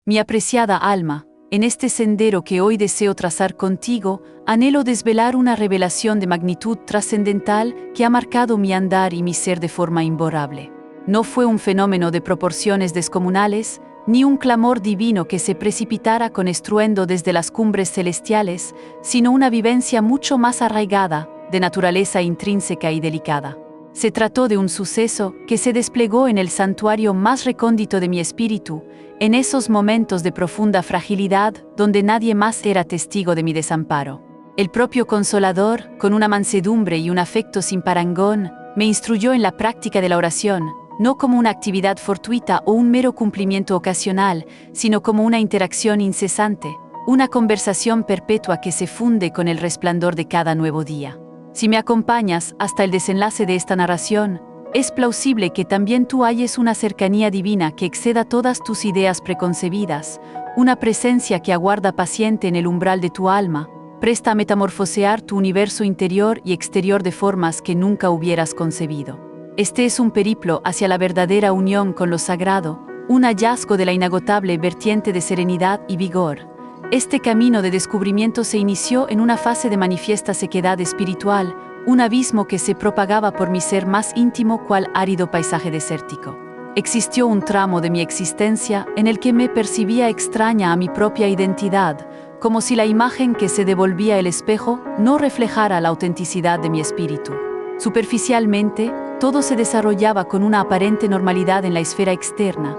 Mi apreciada alma, en este sendero que hoy deseo trazar contigo, anhelo desvelar una revelación de magnitud trascendental que ha marcado mi andar y mi ser de forma imborrable. No fue un fenómeno de proporciones descomunales, ni un clamor divino que se precipitara con estruendo desde las cumbres celestiales, sino una vivencia mucho más arraigada, de naturaleza intrínseca y delicada. Se trató de un suceso que se desplegó en el santuario más recóndito de mi espíritu, en esos momentos de profunda fragilidad donde nadie más era testigo de mi desamparo. El propio Consolador, con una mansedumbre y un afecto sin parangón, me instruyó en la práctica de la oración, no como una actividad fortuita o un mero cumplimiento ocasional, sino como una interacción incesante, una conversación perpetua que se funde con el resplandor de cada nuevo día. Si me acompañas hasta el desenlace de esta narración, es plausible que también tú halles una cercanía divina que exceda todas tus ideas preconcebidas, una presencia que aguarda paciente en el umbral de tu alma, presta a metamorfosear tu universo interior y exterior de formas que nunca hubieras concebido. Este es un periplo hacia la verdadera unión con lo sagrado, un hallazgo de la inagotable vertiente de serenidad y vigor. Este camino de descubrimiento se inició en una fase de manifiesta sequedad espiritual, un abismo que se propagaba por mi ser más íntimo cual árido paisaje desértico. Existió un tramo de mi existencia en el que me percibía extraña a mi propia identidad, como si la imagen que se devolvía el espejo no reflejara la autenticidad de mi espíritu. Superficialmente, todo se desarrollaba con una aparente normalidad en la esfera externa.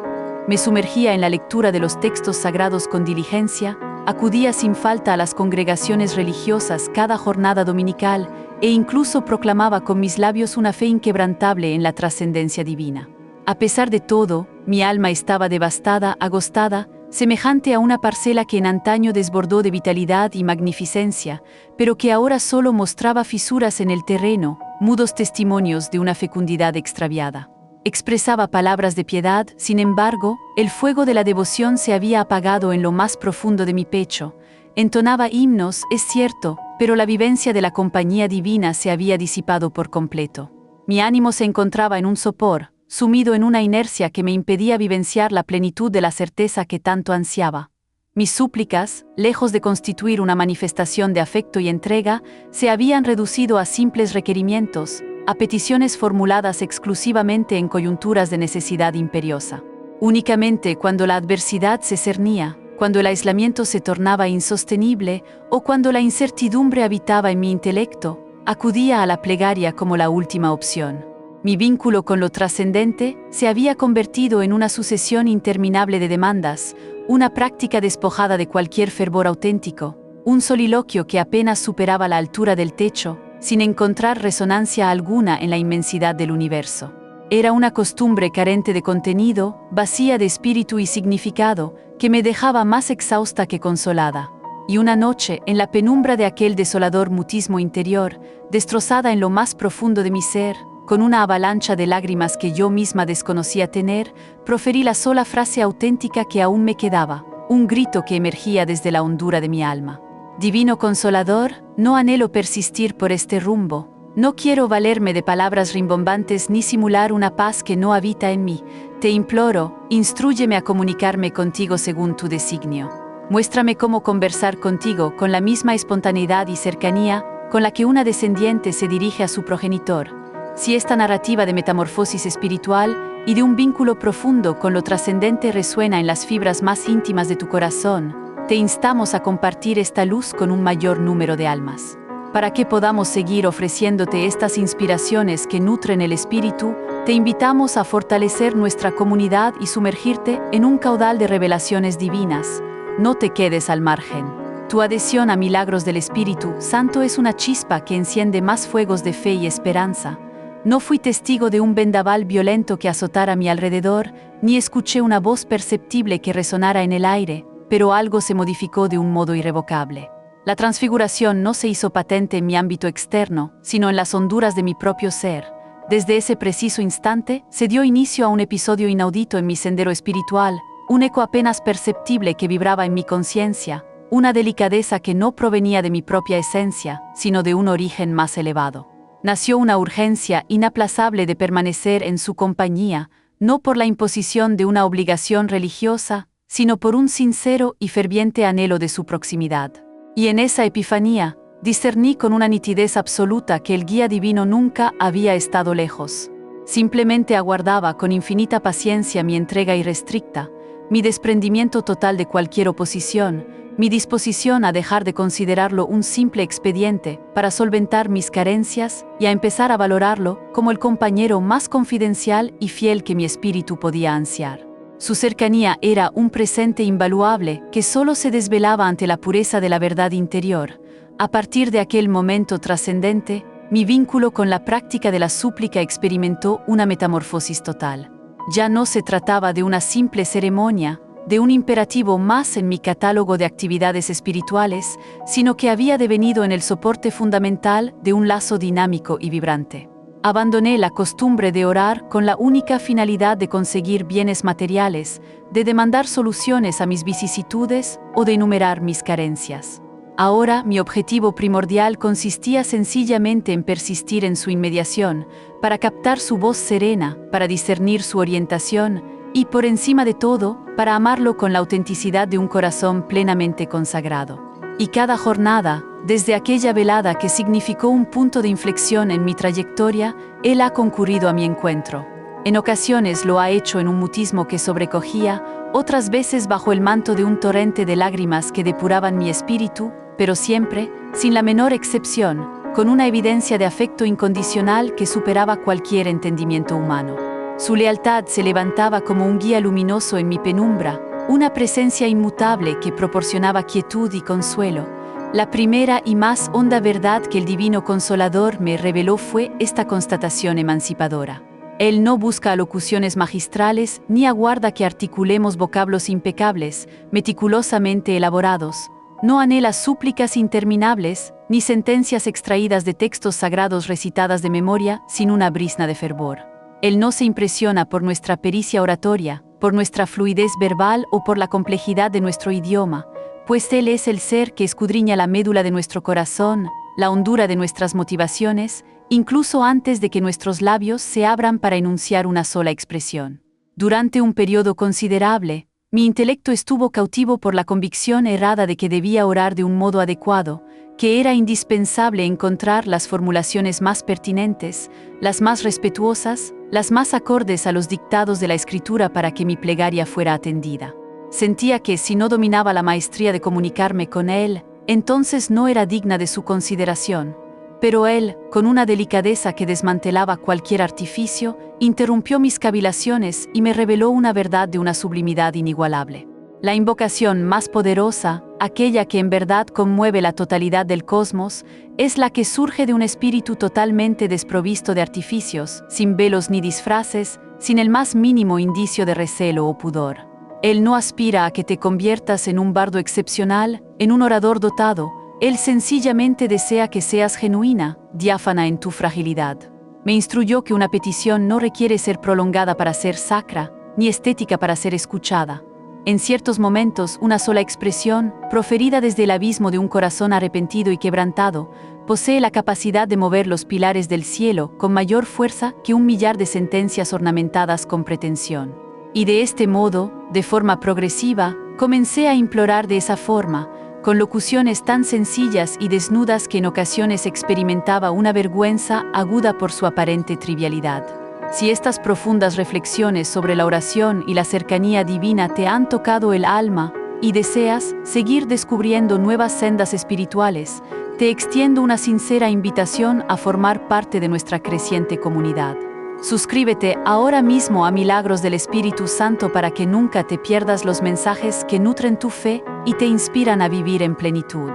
Me sumergía en la lectura de los textos sagrados con diligencia, acudía sin falta a las congregaciones religiosas cada jornada dominical e incluso proclamaba con mis labios una fe inquebrantable en la trascendencia divina. A pesar de todo, mi alma estaba devastada, agostada, semejante a una parcela que en antaño desbordó de vitalidad y magnificencia, pero que ahora solo mostraba fisuras en el terreno, mudos testimonios de una fecundidad extraviada. Expresaba palabras de piedad, sin embargo, el fuego de la devoción se había apagado en lo más profundo de mi pecho. Entonaba himnos, es cierto, pero la vivencia de la compañía divina se había disipado por completo. Mi ánimo se encontraba en un sopor, sumido en una inercia que me impedía vivenciar la plenitud de la certeza que tanto ansiaba. Mis súplicas, lejos de constituir una manifestación de afecto y entrega, se habían reducido a simples requerimientos, a peticiones formuladas exclusivamente en coyunturas de necesidad imperiosa. Únicamente cuando la adversidad se cernía, cuando el aislamiento se tornaba insostenible o cuando la incertidumbre habitaba en mi intelecto, acudía a la plegaria como la última opción. Mi vínculo con lo trascendente se había convertido en una sucesión interminable de demandas, una práctica despojada de cualquier fervor auténtico, un soliloquio que apenas superaba la altura del techo, sin encontrar resonancia alguna en la inmensidad del universo. Era una costumbre carente de contenido, vacía de espíritu y significado, que me dejaba más exhausta que consolada. Y una noche, en la penumbra de aquel desolador mutismo interior, destrozada en lo más profundo de mi ser, con una avalancha de lágrimas que yo misma desconocía tener, proferí la sola frase auténtica que aún me quedaba, un grito que emergía desde la hondura de mi alma. Divino Consolador, no anhelo persistir por este rumbo, no quiero valerme de palabras rimbombantes ni simular una paz que no habita en mí. Te imploro, instrúyeme a comunicarme contigo según tu designio. Muéstrame cómo conversar contigo con la misma espontaneidad y cercanía con la que una descendiente se dirige a su progenitor. Si esta narrativa de metamorfosis espiritual y de un vínculo profundo con lo trascendente resuena en las fibras más íntimas de tu corazón, te instamos a compartir esta luz con un mayor número de almas. Para que podamos seguir ofreciéndote estas inspiraciones que nutren el espíritu, te invitamos a fortalecer nuestra comunidad y sumergirte en un caudal de revelaciones divinas. No te quedes al margen. Tu adhesión a milagros del Espíritu Santo es una chispa que enciende más fuegos de fe y esperanza. No fui testigo de un vendaval violento que azotara a mi alrededor, ni escuché una voz perceptible que resonara en el aire, pero algo se modificó de un modo irrevocable. La transfiguración no se hizo patente en mi ámbito externo, sino en las honduras de mi propio ser. Desde ese preciso instante, se dio inicio a un episodio inaudito en mi sendero espiritual, un eco apenas perceptible que vibraba en mi conciencia, una delicadeza que no provenía de mi propia esencia, sino de un origen más elevado. Nació una urgencia inaplazable de permanecer en su compañía, no por la imposición de una obligación religiosa, sino por un sincero y ferviente anhelo de su proximidad. Y en esa epifanía, discerní con una nitidez absoluta que el guía divino nunca había estado lejos. Simplemente aguardaba con infinita paciencia mi entrega irrestricta, mi desprendimiento total de cualquier oposición, mi disposición a dejar de considerarlo un simple expediente para solventar mis carencias y a empezar a valorarlo como el compañero más confidencial y fiel que mi espíritu podía ansiar. Su cercanía era un presente invaluable que solo se desvelaba ante la pureza de la verdad interior. A partir de aquel momento trascendente, mi vínculo con la práctica de la súplica experimentó una metamorfosis total. Ya no se trataba de una simple ceremonia, de un imperativo más en mi catálogo de actividades espirituales, sino que había devenido en el soporte fundamental de un lazo dinámico y vibrante. Abandoné la costumbre de orar con la única finalidad de conseguir bienes materiales, de demandar soluciones a mis vicisitudes o de enumerar mis carencias. Ahora mi objetivo primordial consistía sencillamente en persistir en su inmediación, para captar su voz serena, para discernir su orientación y, por encima de todo, para amarlo con la autenticidad de un corazón plenamente consagrado. Y cada jornada, desde aquella velada que significó un punto de inflexión en mi trayectoria, él ha concurrido a mi encuentro. En ocasiones lo ha hecho en un mutismo que sobrecogía, otras veces bajo el manto de un torrente de lágrimas que depuraban mi espíritu, pero siempre, sin la menor excepción, con una evidencia de afecto incondicional que superaba cualquier entendimiento humano. Su lealtad se levantaba como un guía luminoso en mi penumbra, una presencia inmutable que proporcionaba quietud y consuelo. La primera y más honda verdad que el Divino Consolador me reveló fue esta constatación emancipadora. Él no busca alocuciones magistrales ni aguarda que articulemos vocablos impecables, meticulosamente elaborados. No anhela súplicas interminables, ni sentencias extraídas de textos sagrados recitadas de memoria sin una brizna de fervor. Él no se impresiona por nuestra pericia oratoria, por nuestra fluidez verbal o por la complejidad de nuestro idioma, pues Él es el ser que escudriña la médula de nuestro corazón, la hondura de nuestras motivaciones, incluso antes de que nuestros labios se abran para enunciar una sola expresión. Durante un periodo considerable, mi intelecto estuvo cautivo por la convicción errada de que debía orar de un modo adecuado, que era indispensable encontrar las formulaciones más pertinentes, las más respetuosas, las más acordes a los dictados de la Escritura para que mi plegaria fuera atendida. Sentía que si no dominaba la maestría de comunicarme con él, entonces no era digna de su consideración. Pero él, con una delicadeza que desmantelaba cualquier artificio, interrumpió mis cavilaciones y me reveló una verdad de una sublimidad inigualable. La invocación más poderosa, aquella que en verdad conmueve la totalidad del cosmos, es la que surge de un espíritu totalmente desprovisto de artificios, sin velos ni disfraces, sin el más mínimo indicio de recelo o pudor. Él no aspira a que te conviertas en un bardo excepcional, en un orador dotado. Él sencillamente desea que seas genuina, diáfana en tu fragilidad. Me instruyó que una petición no requiere ser prolongada para ser sacra, ni estética para ser escuchada. En ciertos momentos, una sola expresión, proferida desde el abismo de un corazón arrepentido y quebrantado, posee la capacidad de mover los pilares del cielo con mayor fuerza que 1.000.000 de sentencias ornamentadas con pretensión. Y de este modo, de forma progresiva, comencé a implorar de esa forma, con locuciones tan sencillas y desnudas que en ocasiones experimentaba una vergüenza aguda por su aparente trivialidad. Si estas profundas reflexiones sobre la oración y la cercanía divina te han tocado el alma y deseas seguir descubriendo nuevas sendas espirituales, te extiendo una sincera invitación a formar parte de nuestra creciente comunidad. Suscríbete ahora mismo a Milagros del Espíritu Santo para que nunca te pierdas los mensajes que nutren tu fe y te inspiran a vivir en plenitud.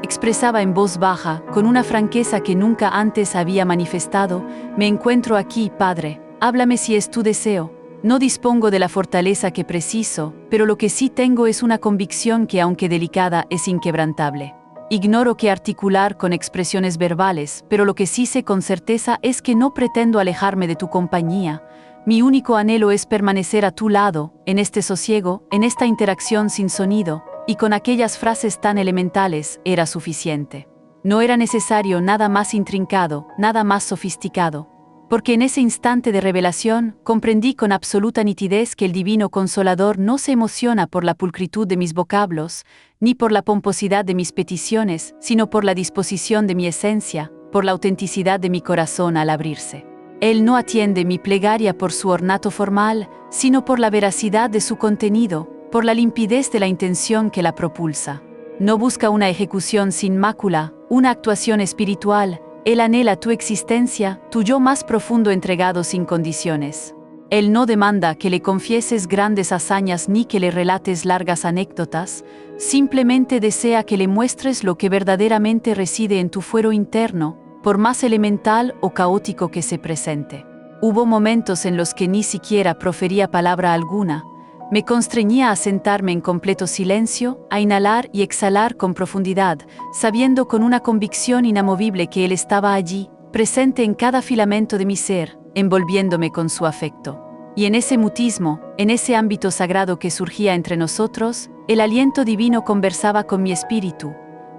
Expresaba en voz baja, con una franqueza que nunca antes había manifestado: me encuentro aquí, Padre, háblame si es tu deseo. No dispongo de la fortaleza que preciso, pero lo que sí tengo es una convicción que, aunque delicada, es inquebrantable. Ignoro qué articular con expresiones verbales, pero lo que sí sé con certeza es que no pretendo alejarme de tu compañía. Mi único anhelo es permanecer a tu lado, en este sosiego, en esta interacción sin sonido, y con aquellas frases tan elementales era suficiente. No era necesario nada más intrincado, nada más sofisticado. porque en ese instante de revelación comprendí con absoluta nitidez que el Divino Consolador no se emociona por la pulcritud de mis vocablos, ni por la pomposidad de mis peticiones, sino por la disposición de mi esencia, por la autenticidad de mi corazón al abrirse. Él no atiende mi plegaria por su ornato formal, sino por la veracidad de su contenido, por la limpidez de la intención que la propulsa. No busca una ejecución sin mácula, una actuación espiritual. Él anhela tu existencia, tu yo más profundo entregado sin condiciones. Él no demanda que le confieses grandes hazañas ni que le relates largas anécdotas, simplemente desea que le muestres lo que verdaderamente reside en tu fuero interno, por más elemental o caótico que se presente. Hubo momentos en los que ni siquiera profería palabra alguna. Me constreñía a sentarme en completo silencio, a inhalar y exhalar con profundidad, sabiendo con una convicción inamovible que Él estaba allí, presente en cada filamento de mi ser, envolviéndome con su afecto. Y en ese mutismo, en ese ámbito sagrado que surgía entre nosotros, el aliento divino conversaba con mi espíritu,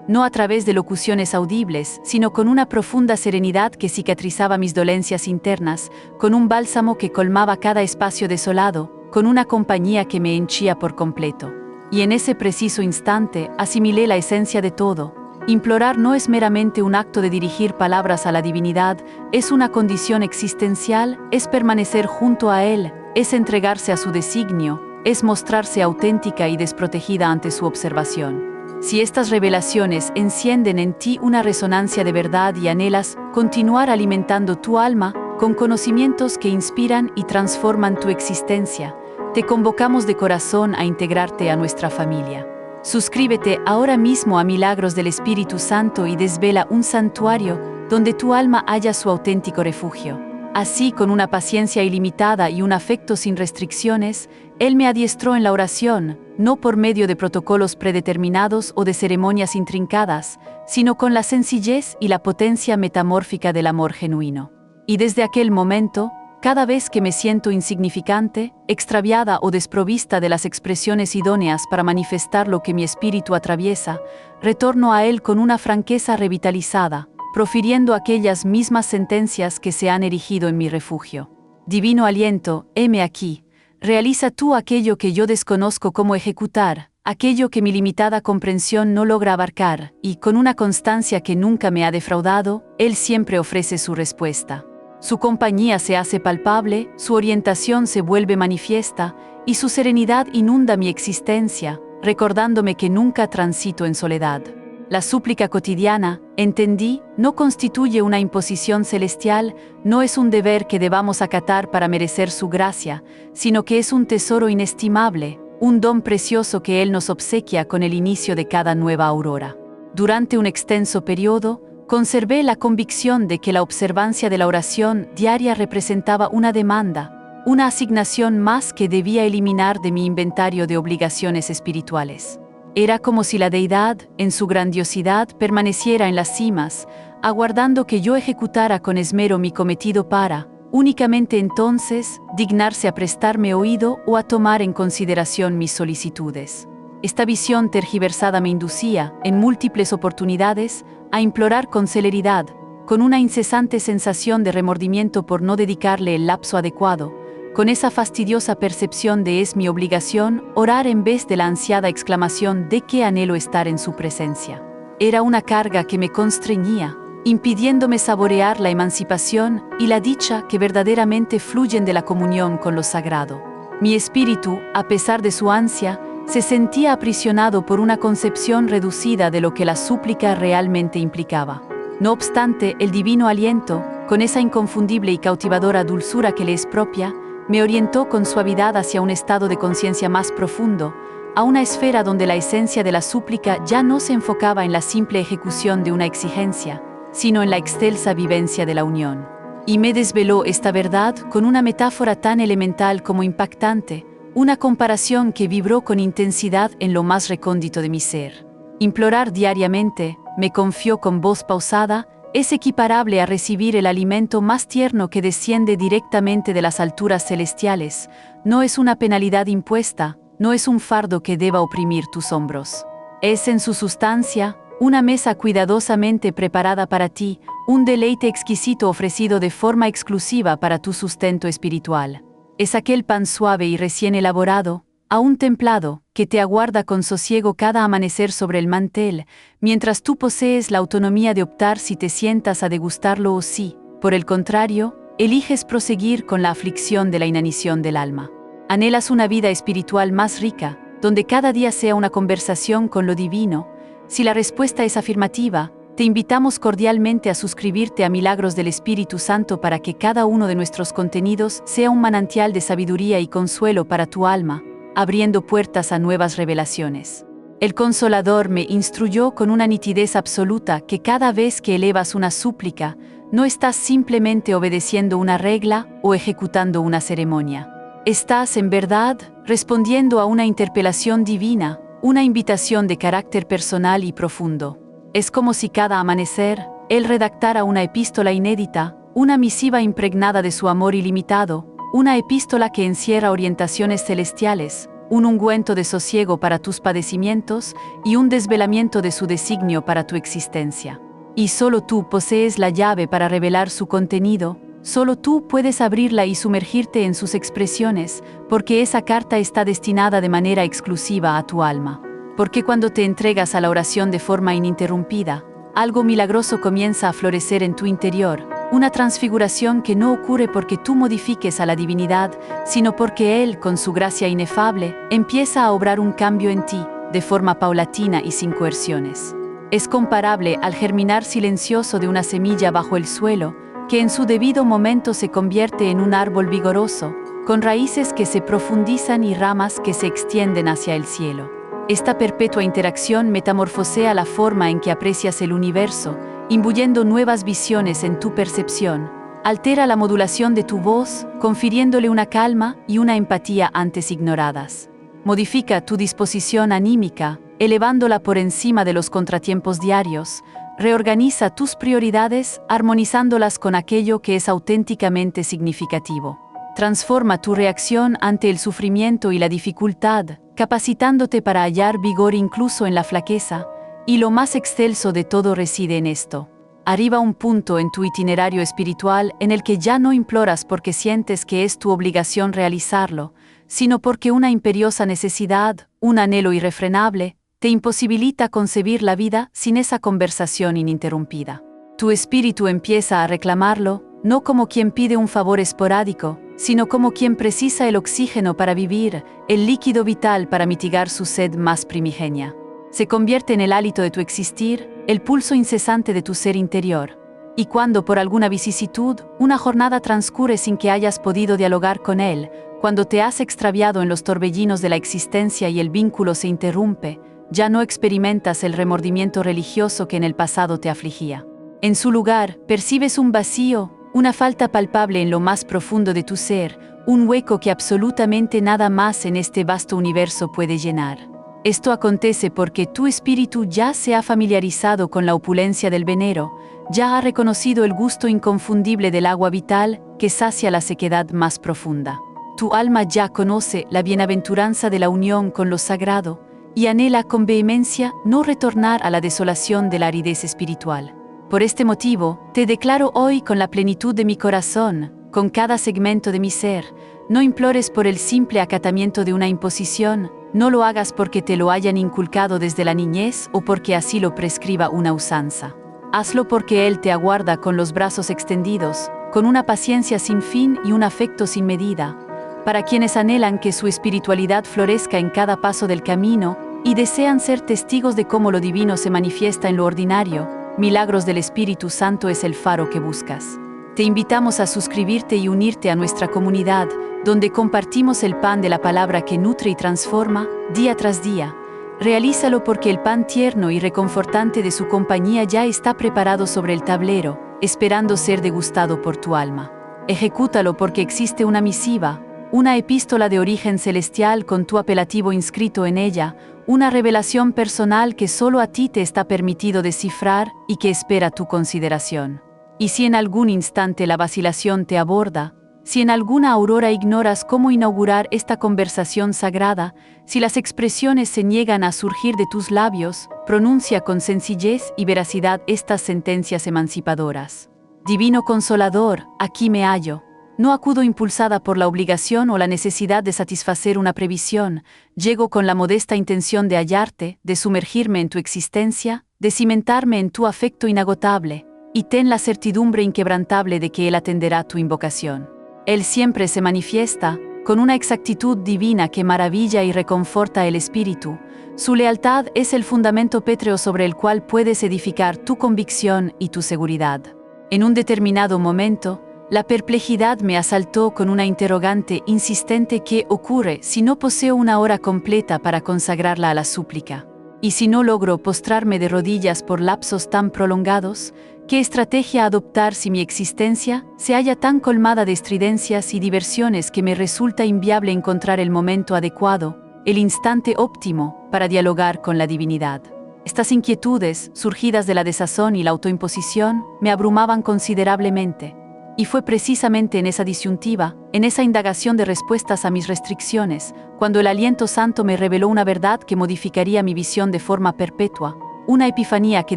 no a través de locuciones audibles, sino con una profunda serenidad que cicatrizaba mis dolencias internas, con un bálsamo que colmaba cada espacio desolado, con una compañía que me henchía por completo. Y en ese preciso instante asimilé la esencia de todo. Implorar no es meramente un acto de dirigir palabras a la divinidad, es una condición existencial, es permanecer junto a Él, es entregarse a su designio, es mostrarse auténtica y desprotegida ante su observación. Si estas revelaciones encienden en ti una resonancia de verdad y anhelas continuar alimentando tu alma con conocimientos que inspiran y transforman tu existencia, te convocamos de corazón a integrarte a nuestra familia. Suscríbete ahora mismo a Milagros del Espíritu Santo y desvela un santuario donde tu alma halla su auténtico refugio. Así, con una paciencia ilimitada y un afecto sin restricciones, Él me adiestró en la oración, no por medio de protocolos predeterminados o de ceremonias intrincadas, sino con la sencillez y la potencia metamórfica del amor genuino. Y desde aquel momento, cada vez que me siento insignificante, extraviada o desprovista de las expresiones idóneas para manifestar lo que mi espíritu atraviesa, retorno a Él con una franqueza revitalizada, profiriendo aquellas mismas sentencias que se han erigido en mi refugio. Divino aliento, heme aquí, realiza tú aquello que yo desconozco cómo ejecutar, aquello que mi limitada comprensión no logra abarcar, y con una constancia que nunca me ha defraudado, Él siempre ofrece su respuesta. Su compañía se hace palpable, su orientación se vuelve manifiesta, y su serenidad inunda mi existencia, recordándome que nunca transito en soledad. La súplica cotidiana, entendí, no constituye una imposición celestial, no es un deber que debamos acatar para merecer su gracia, sino que es un tesoro inestimable, un don precioso que Él nos obsequia con el inicio de cada nueva aurora. Durante un extenso periodo, conservé la convicción de que la observancia de la oración diaria representaba una demanda, una asignación más que debía eliminar de mi inventario de obligaciones espirituales. Era como si la deidad, en su grandiosidad, permaneciera en las cimas, aguardando que yo ejecutara con esmero mi cometido para, únicamente entonces, dignarse a prestarme oído o a tomar en consideración mis solicitudes. Esta visión tergiversada me inducía, en múltiples oportunidades, a implorar con celeridad, con una incesante sensación de remordimiento por no dedicarle el lapso adecuado, con esa fastidiosa percepción de es mi obligación orar en vez de la ansiada exclamación de que anhelo estar en su presencia. Era una carga que me constreñía, impidiéndome saborear la emancipación y la dicha que verdaderamente fluyen de la comunión con lo sagrado. Mi espíritu, a pesar de su ansia, se sentía aprisionado por una concepción reducida de lo que la súplica realmente implicaba. No obstante, el divino aliento, con esa inconfundible y cautivadora dulzura que le es propia, me orientó con suavidad hacia un estado de conciencia más profundo, a una esfera donde la esencia de la súplica ya no se enfocaba en la simple ejecución de una exigencia, sino en la excelsa vivencia de la unión. Y me desveló esta verdad con una metáfora tan elemental como impactante, una comparación que vibró con intensidad en lo más recóndito de mi ser. Implorar diariamente, me confió con voz pausada, es equiparable a recibir el alimento más tierno que desciende directamente de las alturas celestiales, no es una penalidad impuesta, no es un fardo que deba oprimir tus hombros. Es en su sustancia, una mesa cuidadosamente preparada para ti, un deleite exquisito ofrecido de forma exclusiva para tu sustento espiritual. Es aquel pan suave y recién elaborado, aún templado, que te aguarda con sosiego cada amanecer sobre el mantel, mientras tú posees la autonomía de optar si te sientas a degustarlo o si, por el contrario, eliges proseguir con la aflicción de la inanición del alma. ¿Anhelas una vida espiritual más rica, donde cada día sea una conversación con lo divino? Si la respuesta es afirmativa, te invitamos cordialmente a suscribirte a Milagros del Espíritu Santo para que cada uno de nuestros contenidos sea un manantial de sabiduría y consuelo para tu alma, abriendo puertas a nuevas revelaciones. El Consolador me instruyó con una nitidez absoluta que cada vez que elevas una súplica, no estás simplemente obedeciendo una regla o ejecutando una ceremonia. Estás, en verdad, respondiendo a una interpelación divina, una invitación de carácter personal y profundo. Es como si cada amanecer, Él redactara una epístola inédita, una misiva impregnada de su amor ilimitado, una epístola que encierra orientaciones celestiales, un ungüento de sosiego para tus padecimientos y un desvelamiento de su designio para tu existencia. Y solo tú posees la llave para revelar su contenido, solo tú puedes abrirla y sumergirte en sus expresiones, porque esa carta está destinada de manera exclusiva a tu alma. Porque cuando te entregas a la oración de forma ininterrumpida, algo milagroso comienza a florecer en tu interior, una transfiguración que no ocurre porque tú modifiques a la divinidad, sino porque Él, con su gracia inefable, empieza a obrar un cambio en ti, de forma paulatina y sin coerciones. Es comparable al germinar silencioso de una semilla bajo el suelo, que en su debido momento se convierte en un árbol vigoroso, con raíces que se profundizan y ramas que se extienden hacia el cielo. Esta perpetua interacción metamorfosea la forma en que aprecias el universo, imbuyendo nuevas visiones en tu percepción, altera la modulación de tu voz, confiriéndole una calma y una empatía antes ignoradas. Modifica tu disposición anímica, elevándola por encima de los contratiempos diarios, reorganiza tus prioridades, armonizándolas con aquello que es auténticamente significativo. Transforma tu reacción ante el sufrimiento y la dificultad, capacitándote para hallar vigor incluso en la flaqueza, y lo más excelso de todo reside en esto. Arriba un punto en tu itinerario espiritual en el que ya no imploras porque sientes que es tu obligación realizarlo, sino porque una imperiosa necesidad, un anhelo irrefrenable, te imposibilita concebir la vida sin esa conversación ininterrumpida. Tu espíritu empieza a reclamarlo, no como quien pide un favor esporádico, sino como quien precisa el oxígeno para vivir, el líquido vital para mitigar su sed más primigenia. Se convierte en el hálito de tu existir, el pulso incesante de tu ser interior. Y cuando por alguna vicisitud, una jornada transcurre sin que hayas podido dialogar con él, cuando te has extraviado en los torbellinos de la existencia y el vínculo se interrumpe, ya no experimentas el remordimiento religioso que en el pasado te afligía. En su lugar, percibes un vacío, una falta palpable en lo más profundo de tu ser, un hueco que absolutamente nada más en este vasto universo puede llenar. Esto acontece porque tu espíritu ya se ha familiarizado con la opulencia del venero, ya ha reconocido el gusto inconfundible del agua vital que sacia la sequedad más profunda. Tu alma ya conoce la bienaventuranza de la unión con lo sagrado, y anhela con vehemencia no retornar a la desolación de la aridez espiritual. Por este motivo, te declaro hoy con la plenitud de mi corazón, con cada segmento de mi ser, no implores por el simple acatamiento de una imposición, no lo hagas porque te lo hayan inculcado desde la niñez o porque así lo prescriba una usanza. Hazlo porque Él te aguarda con los brazos extendidos, con una paciencia sin fin y un afecto sin medida, para quienes anhelan que su espiritualidad florezca en cada paso del camino y desean ser testigos de cómo lo divino se manifiesta en lo ordinario. Milagros del Espíritu Santo es el faro que buscas. Te invitamos a suscribirte y unirte a nuestra comunidad, donde compartimos el pan de la palabra que nutre y transforma, día tras día. Realízalo porque el pan tierno y reconfortante de su compañía ya está preparado sobre el tablero, esperando ser degustado por tu alma. Ejecútalo porque existe una misiva, una epístola de origen celestial con tu apelativo inscrito en ella, una revelación personal que solo a ti te está permitido descifrar y que espera tu consideración. Y si en algún instante la vacilación te aborda, Si en alguna aurora ignoras cómo inaugurar esta conversación sagrada, si las expresiones se niegan a surgir de tus labios, pronuncia con sencillez y veracidad estas sentencias emancipadoras. Divino Consolador, aquí me hallo. No acudo impulsada por la obligación o la necesidad de satisfacer una previsión, llego con la modesta intención de hallarte, de sumergirme en tu existencia, de cimentarme en tu afecto inagotable, y ten la certidumbre inquebrantable de que Él atenderá tu invocación. Él siempre se manifiesta, con una exactitud divina que maravilla y reconforta el espíritu. Su lealtad es el fundamento pétreo sobre el cual puedes edificar tu convicción y tu seguridad. En un determinado momento, la perplejidad me asaltó con una interrogante insistente: ¿qué ocurre si no poseo una hora completa para consagrarla a la súplica? Y si no logro postrarme de rodillas por lapsos tan prolongados, ¿qué estrategia adoptar si mi existencia se halla tan colmada de estridencias y diversiones que me resulta inviable encontrar el momento adecuado, el instante óptimo, para dialogar con la divinidad? Estas inquietudes, surgidas de la desazón y la autoimposición, me abrumaban considerablemente. Y fue precisamente en esa disyuntiva, en esa indagación de respuestas a mis restricciones, cuando el aliento santo me reveló una verdad que modificaría mi visión de forma perpetua, una epifanía que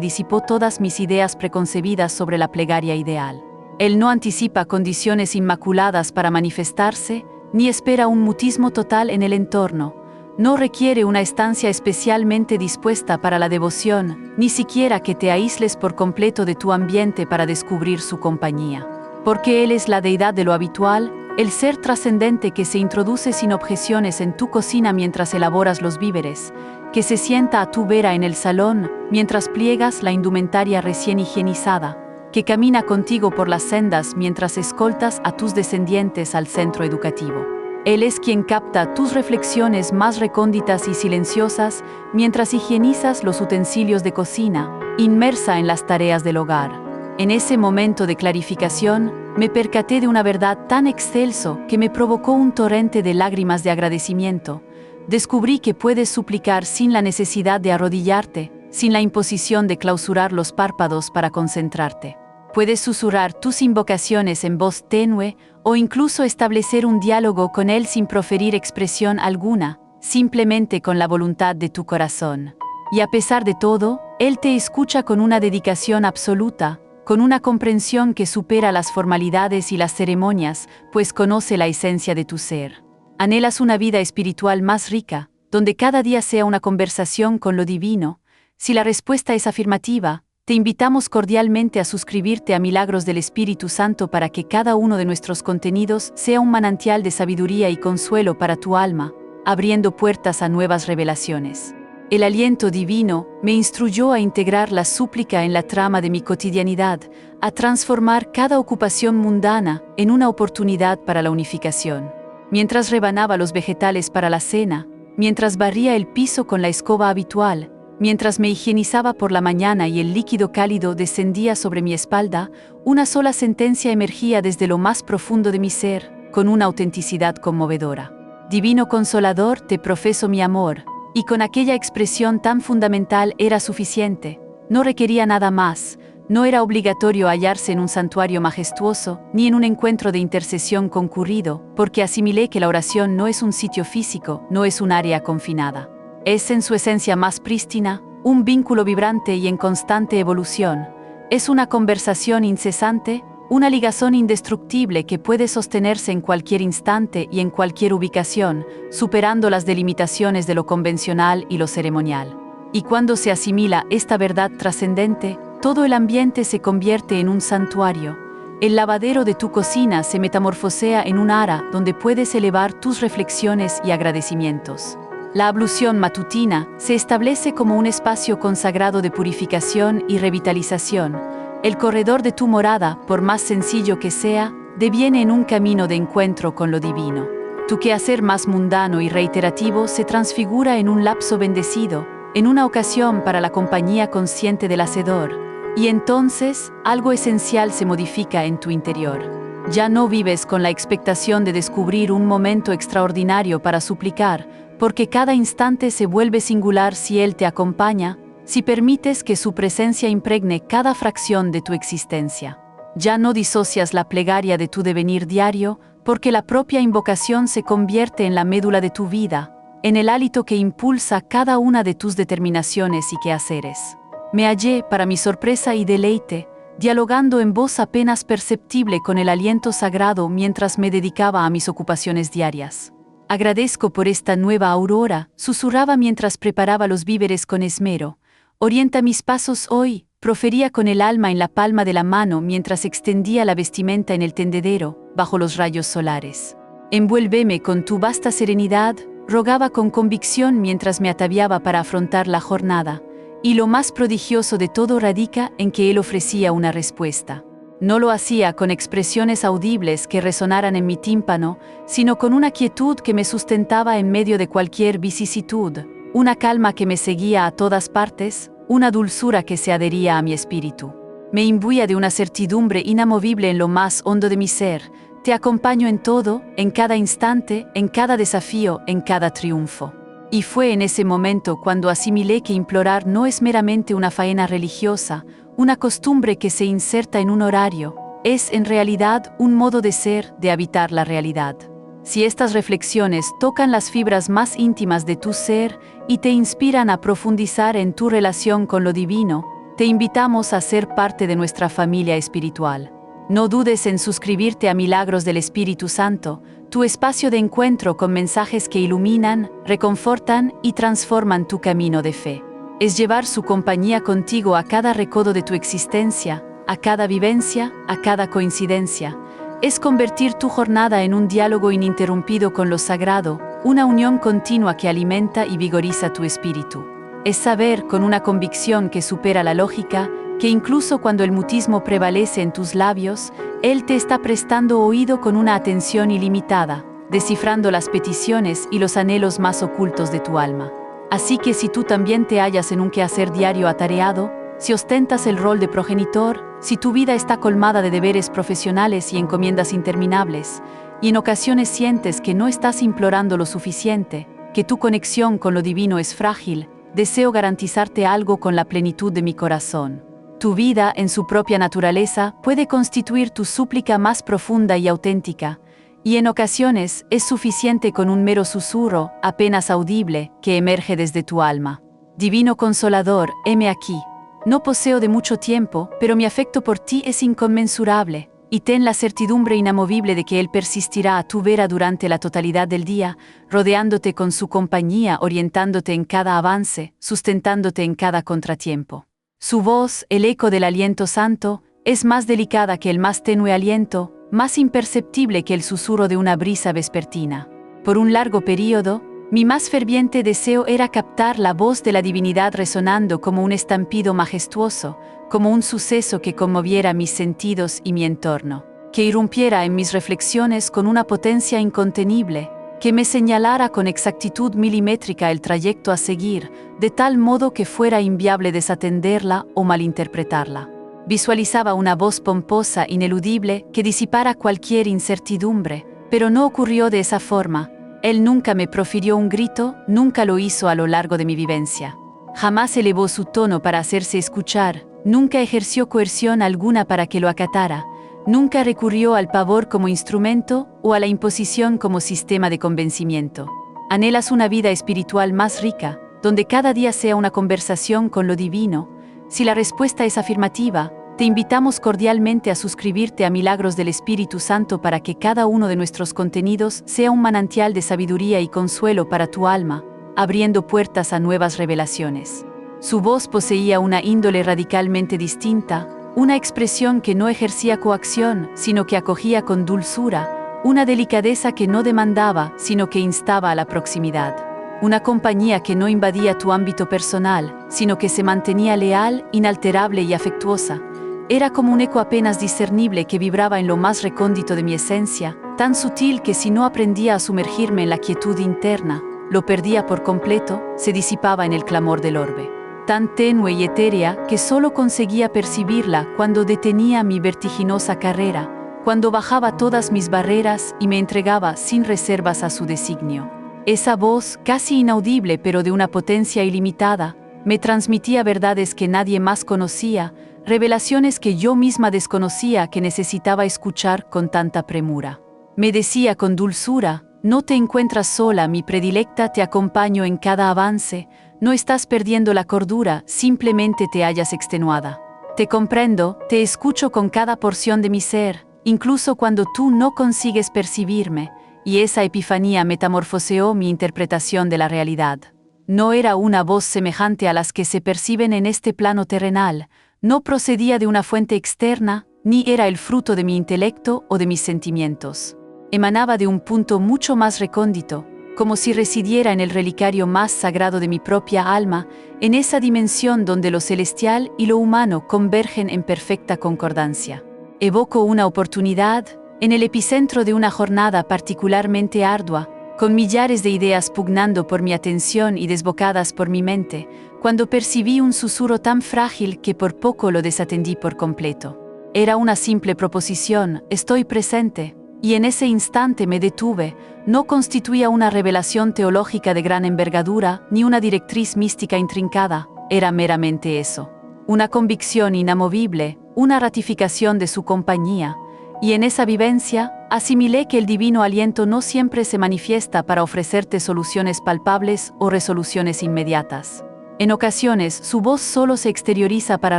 disipó todas mis ideas preconcebidas sobre la plegaria ideal. Él no anticipa condiciones inmaculadas para manifestarse, ni espera un mutismo total en el entorno. No requiere una estancia especialmente dispuesta para la devoción, ni siquiera que te aísles por completo de tu ambiente para descubrir su compañía. Porque Él es la deidad de lo habitual, el ser trascendente que se introduce sin objeciones en tu cocina mientras elaboras los víveres, que se sienta a tu vera en el salón mientras pliegas la indumentaria recién higienizada, que camina contigo por las sendas mientras escoltas a tus descendientes al centro educativo. Él es quien capta tus reflexiones más recónditas y silenciosas mientras higienizas los utensilios de cocina, inmersa en las tareas del hogar. En ese momento de clarificación, me percaté de una verdad tan excelso que me provocó un torrente de lágrimas de agradecimiento. Descubrí que puedes suplicar sin la necesidad de arrodillarte, sin la imposición de clausurar los párpados para concentrarte. Puedes susurrar tus invocaciones en voz tenue o incluso establecer un diálogo con Él sin proferir expresión alguna, simplemente con la voluntad de tu corazón. Y a pesar de todo, Él te escucha con una dedicación absoluta, con una comprensión que supera las formalidades y las ceremonias, pues conoce la esencia de tu ser. ¿Anhelas una vida espiritual más rica, donde cada día sea una conversación con lo divino? Si la respuesta es afirmativa, te invitamos cordialmente a suscribirte a Milagros del Espíritu Santo para que cada uno de nuestros contenidos sea un manantial de sabiduría y consuelo para tu alma, abriendo puertas a nuevas revelaciones. El aliento divino me instruyó a integrar la súplica en la trama de mi cotidianidad, a transformar cada ocupación mundana en una oportunidad para la unificación. Mientras rebanaba los vegetales para la cena, mientras barría el piso con la escoba habitual, mientras me higienizaba por la mañana y el líquido cálido descendía sobre mi espalda, una sola sentencia emergía desde lo más profundo de mi ser, con una autenticidad conmovedora. Divino Consolador, te profeso mi amor. Y con aquella expresión tan fundamental era suficiente, no requería nada más, no era obligatorio hallarse en un santuario majestuoso, ni en un encuentro de intercesión concurrido, porque asimilé que la oración no es un sitio físico, no es un área confinada. Es en su esencia más prístina, un vínculo vibrante y en constante evolución. Es una conversación incesante, una ligazón indestructible que puede sostenerse en cualquier instante y en cualquier ubicación, superando las delimitaciones de lo convencional y lo ceremonial. Y cuando se asimila esta verdad trascendente, todo el ambiente se convierte en un santuario. El lavadero de tu cocina se metamorfosea en un ara donde puedes elevar tus reflexiones y agradecimientos. La ablución matutina se establece como un espacio consagrado de purificación y revitalización. El corredor de tu morada, por más sencillo que sea, deviene en un camino de encuentro con lo divino. Tu quehacer más mundano y reiterativo se transfigura en un lapso bendecido, en una ocasión para la compañía consciente del Hacedor. Y entonces, algo esencial se modifica en tu interior. Ya no vives con la expectación de descubrir un momento extraordinario para suplicar, porque cada instante se vuelve singular si Él te acompaña, si permites que su presencia impregne cada fracción de tu existencia. Ya no disocias la plegaria de tu devenir diario, porque la propia invocación se convierte en la médula de tu vida, en el hálito que impulsa cada una de tus determinaciones y quehaceres. Me hallé, para mi sorpresa y deleite, dialogando en voz apenas perceptible con el aliento sagrado mientras me dedicaba a mis ocupaciones diarias. Agradezco por esta nueva aurora, susurraba mientras preparaba los víveres con esmero. Orienta mis pasos hoy, profería con el alma en la palma de la mano mientras extendía la vestimenta en el tendedero, bajo los rayos solares. Envuélveme con tu vasta serenidad, rogaba con convicción mientras me ataviaba para afrontar la jornada, y lo más prodigioso de todo radica en que él ofrecía una respuesta. No lo hacía con expresiones audibles que resonaran en mi tímpano, sino con una quietud que me sustentaba en medio de cualquier vicisitud, una calma que me seguía a todas partes, una dulzura que se adhería a mi espíritu. Me imbuía de una certidumbre inamovible en lo más hondo de mi ser. Te acompaño en todo, en cada instante, en cada desafío, en cada triunfo. Y fue en ese momento cuando asimilé que implorar no es meramente una faena religiosa, una costumbre que se inserta en un horario, es en realidad un modo de ser, de habitar la realidad. Si estas reflexiones tocan las fibras más íntimas de tu ser y te inspiran a profundizar en tu relación con lo divino, te invitamos a ser parte de nuestra familia espiritual. No dudes en suscribirte a Milagros del Espíritu Santo, tu espacio de encuentro con mensajes que iluminan, reconfortan y transforman tu camino de fe. Es llevar su compañía contigo a cada recodo de tu existencia, a cada vivencia, a cada coincidencia. Es convertir tu jornada en un diálogo ininterrumpido con lo sagrado, una unión continua que alimenta y vigoriza tu espíritu. Es saber, con una convicción que supera la lógica, que incluso cuando el mutismo prevalece en tus labios, Él te está prestando oído con una atención ilimitada, descifrando las peticiones y los anhelos más ocultos de tu alma. Así que si tú también te hallas en un quehacer diario atareado, si ostentas el rol de progenitor, si tu vida está colmada de deberes profesionales y encomiendas interminables, y en ocasiones sientes que no estás implorando lo suficiente, que tu conexión con lo divino es frágil, deseo garantizarte algo con la plenitud de mi corazón. Tu vida, en su propia naturaleza, puede constituir tu súplica más profunda y auténtica, y en ocasiones es suficiente con un mero susurro, apenas audible, que emerge desde tu alma. Divino Consolador, heme aquí. No poseo de mucho tiempo, pero mi afecto por ti es inconmensurable, y ten la certidumbre inamovible de que Él persistirá a tu vera durante la totalidad del día, rodeándote con su compañía, orientándote en cada avance, sustentándote en cada contratiempo. Su voz, el eco del aliento santo, es más delicada que el más tenue aliento, más imperceptible que el susurro de una brisa vespertina. Por un largo período, mi más ferviente deseo era captar la voz de la divinidad resonando como un estampido majestuoso, como un suceso que conmoviera mis sentidos y mi entorno, que irrumpiera en mis reflexiones con una potencia incontenible, que me señalara con exactitud milimétrica el trayecto a seguir, de tal modo que fuera inviable desatenderla o malinterpretarla. Visualizaba una voz pomposa, ineludible, que disipara cualquier incertidumbre, pero no ocurrió de esa forma. Él nunca me profirió un grito, nunca lo hizo a lo largo de mi vivencia. Jamás elevó su tono para hacerse escuchar, nunca ejerció coerción alguna para que lo acatara, nunca recurrió al pavor como instrumento o a la imposición como sistema de convencimiento. ¿Anhelas una vida espiritual más rica, donde cada día sea una conversación con lo divino? Si la respuesta es afirmativa, te invitamos cordialmente a suscribirte a Milagros del Espíritu Santo para que cada uno de nuestros contenidos sea un manantial de sabiduría y consuelo para tu alma, abriendo puertas a nuevas revelaciones. Su voz poseía una índole radicalmente distinta, una expresión que no ejercía coacción, sino que acogía con dulzura, una delicadeza que no demandaba, sino que instaba a la proximidad. Una compañía que no invadía tu ámbito personal, sino que se mantenía leal, inalterable y afectuosa. Era como un eco apenas discernible que vibraba en lo más recóndito de mi esencia, tan sutil que si no aprendía a sumergirme en la quietud interna, lo perdía por completo, se disipaba en el clamor del orbe. Tan tenue y etérea que solo conseguía percibirla cuando detenía mi vertiginosa carrera, cuando bajaba todas mis barreras y me entregaba sin reservas a su designio. Esa voz, casi inaudible pero de una potencia ilimitada, me transmitía verdades que nadie más conocía, revelaciones que yo misma desconocía que necesitaba escuchar con tanta premura. Me decía con dulzura: no te encuentras sola, mi predilecta, te acompaño en cada avance, no estás perdiendo la cordura, simplemente te hallas extenuada. Te comprendo, te escucho con cada porción de mi ser, incluso cuando tú no consigues percibirme, y esa epifanía metamorfoseó mi interpretación de la realidad. No era una voz semejante a las que se perciben en este plano terrenal, no procedía de una fuente externa, ni era el fruto de mi intelecto o de mis sentimientos. Emanaba de un punto mucho más recóndito, como si residiera en el relicario más sagrado de mi propia alma, en esa dimensión donde lo celestial y lo humano convergen en perfecta concordancia. Evoco una oportunidad, en el epicentro de una jornada particularmente ardua, con millares de ideas pugnando por mi atención y desbocadas por mi mente, cuando percibí un susurro tan frágil que por poco lo desatendí por completo. Era una simple proposición: estoy presente. Y en ese instante me detuve. No constituía una revelación teológica de gran envergadura, ni una directriz mística intrincada, era meramente eso. Una convicción inamovible, una ratificación de su compañía, y en esa vivencia, asimilé que el divino aliento no siempre se manifiesta para ofrecerte soluciones palpables o resoluciones inmediatas. En ocasiones, su voz solo se exterioriza para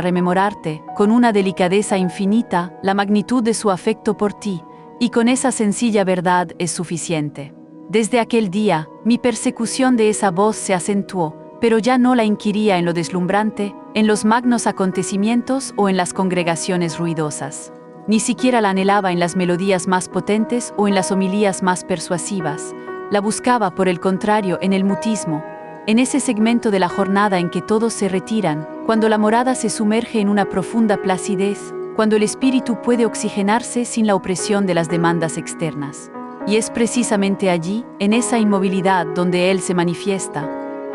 rememorarte, con una delicadeza infinita, la magnitud de su afecto por ti, y con esa sencilla verdad es suficiente. Desde aquel día, mi persecución de esa voz se acentuó, pero ya no la inquiría en lo deslumbrante, en los magnos acontecimientos o en las congregaciones ruidosas. Ni siquiera la anhelaba en las melodías más potentes o en las homilías más persuasivas. La buscaba, por el contrario, en el mutismo, en ese segmento de la jornada en que todos se retiran, cuando la morada se sumerge en una profunda placidez, cuando el espíritu puede oxigenarse sin la opresión de las demandas externas. Y es precisamente allí, en esa inmovilidad, donde Él se manifiesta.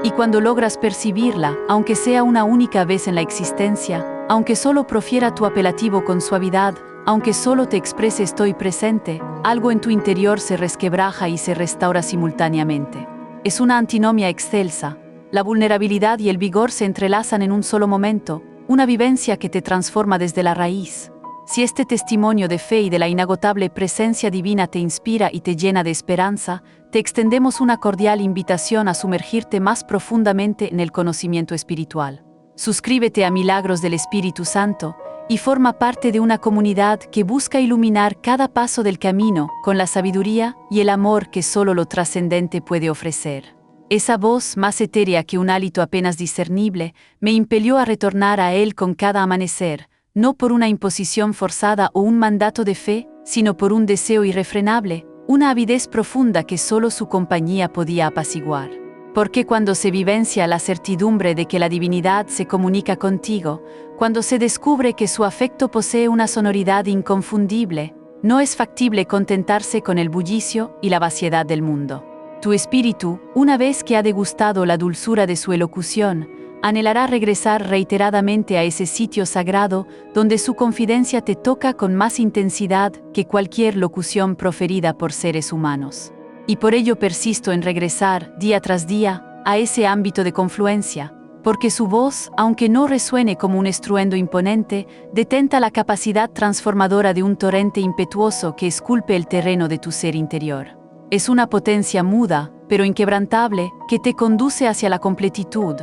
Y cuando logras percibirla, aunque sea una única vez en la existencia, aunque solo profiera tu apelativo con suavidad, aunque solo te exprese estoy presente, algo en tu interior se resquebraja y se restaura simultáneamente. Es una antinomia excelsa. La vulnerabilidad y el vigor se entrelazan en un solo momento, una vivencia que te transforma desde la raíz. Si este testimonio de fe y de la inagotable presencia divina te inspira y te llena de esperanza, te extendemos una cordial invitación a sumergirte más profundamente en el conocimiento espiritual. Suscríbete a Milagros del Espíritu Santo y forma parte de una comunidad que busca iluminar cada paso del camino con la sabiduría y el amor que solo lo trascendente puede ofrecer. Esa voz, más etérea que un hálito apenas discernible, me impelió a retornar a Él con cada amanecer, no por una imposición forzada o un mandato de fe, sino por un deseo irrefrenable, una avidez profunda que solo su compañía podía apaciguar. Porque cuando se vivencia la certidumbre de que la divinidad se comunica contigo, cuando se descubre que su afecto posee una sonoridad inconfundible, no es factible contentarse con el bullicio y la vaciedad del mundo. Tu espíritu, una vez que ha degustado la dulzura de su elocución, anhelará regresar reiteradamente a ese sitio sagrado donde su confidencia te toca con más intensidad que cualquier locución proferida por seres humanos. Y por ello persisto en regresar, día tras día, a ese ámbito de confluencia, porque su voz, aunque no resuene como un estruendo imponente, detenta la capacidad transformadora de un torrente impetuoso que esculpe el terreno de tu ser interior. Es una potencia muda, pero inquebrantable, que te conduce hacia la completitud.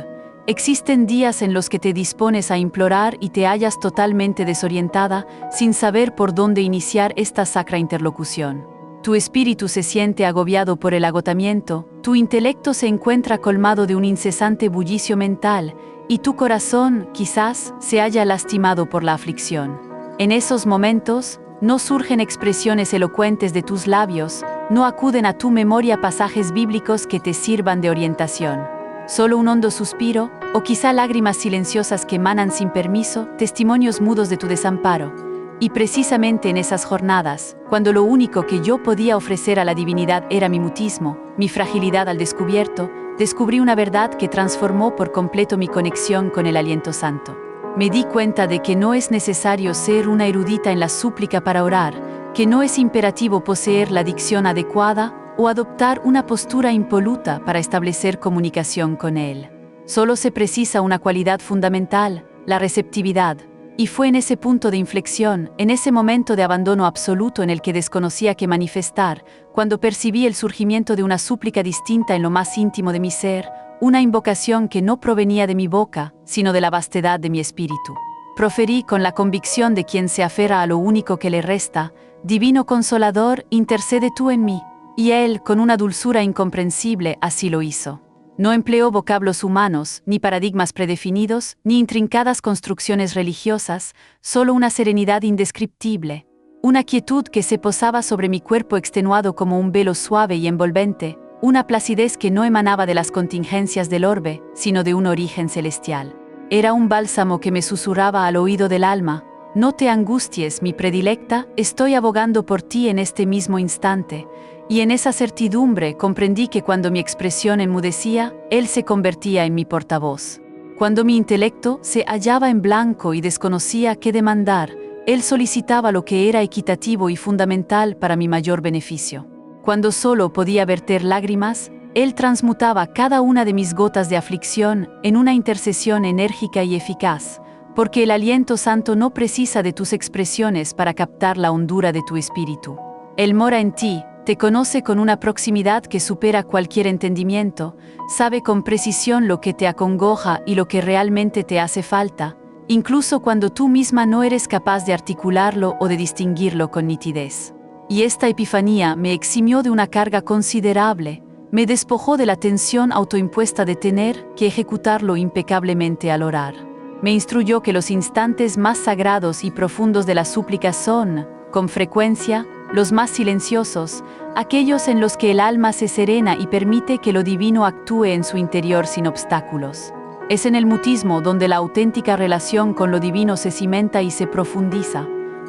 Existen días en los que te dispones a implorar y te hallas totalmente desorientada, sin saber por dónde iniciar esta sacra interlocución. Tu espíritu se siente agobiado por el agotamiento, tu intelecto se encuentra colmado de un incesante bullicio mental, y tu corazón, quizás, se halla lastimado por la aflicción. En esos momentos, no surgen expresiones elocuentes de tus labios, no acuden a tu memoria pasajes bíblicos que te sirvan de orientación. Solo un hondo suspiro, o quizá lágrimas silenciosas que emanan sin permiso, testimonios mudos de tu desamparo. Y precisamente en esas jornadas, cuando lo único que yo podía ofrecer a la divinidad era mi mutismo, mi fragilidad al descubierto, descubrí una verdad que transformó por completo mi conexión con el aliento santo. Me di cuenta de que no es necesario ser una erudita en la súplica para orar, que no es imperativo poseer la dicción adecuada o adoptar una postura impoluta para establecer comunicación con Él. Solo se precisa una cualidad fundamental, la receptividad, Y fue en ese punto de inflexión, en ese momento de abandono absoluto en el que desconocía qué manifestar, cuando percibí el surgimiento de una súplica distinta en lo más íntimo de mi ser, una invocación que no provenía de mi boca, sino de la vastedad de mi espíritu. Proferí con la convicción de quien se aferra a lo único que le resta: Divino Consolador, intercede tú en mí. Y él, con una dulzura incomprensible, así lo hizo. No empleó vocablos humanos, ni paradigmas predefinidos, ni intrincadas construcciones religiosas, solo una serenidad indescriptible, una quietud que se posaba sobre mi cuerpo extenuado como un velo suave y envolvente, una placidez que no emanaba de las contingencias del orbe, sino de un origen celestial. Era un bálsamo que me susurraba al oído del alma: no te angusties, mi predilecta, estoy abogando por ti en este mismo instante. Y en esa certidumbre comprendí que cuando mi expresión enmudecía, él se convertía en mi portavoz. Cuando mi intelecto se hallaba en blanco y desconocía qué demandar, él solicitaba lo que era equitativo y fundamental para mi mayor beneficio. Cuando solo podía verter lágrimas, él transmutaba cada una de mis gotas de aflicción en una intercesión enérgica y eficaz, porque el aliento santo no precisa de tus expresiones para captar la hondura de tu espíritu. Él mora en ti, te conoce con una proximidad que supera cualquier entendimiento, sabe con precisión lo que te acongoja y lo que realmente te hace falta, incluso cuando tú misma no eres capaz de articularlo o de distinguirlo con nitidez. Y esta epifanía me eximió de una carga considerable, me despojó de la tensión autoimpuesta de tener que ejecutarlo impecablemente al orar. Me instruyó que los instantes más sagrados y profundos de la súplica son, con frecuencia, los más silenciosos, aquellos en los que el alma se serena y permite que lo divino actúe en su interior sin obstáculos. Es en el mutismo donde la auténtica relación con lo divino se cimenta y se profundiza.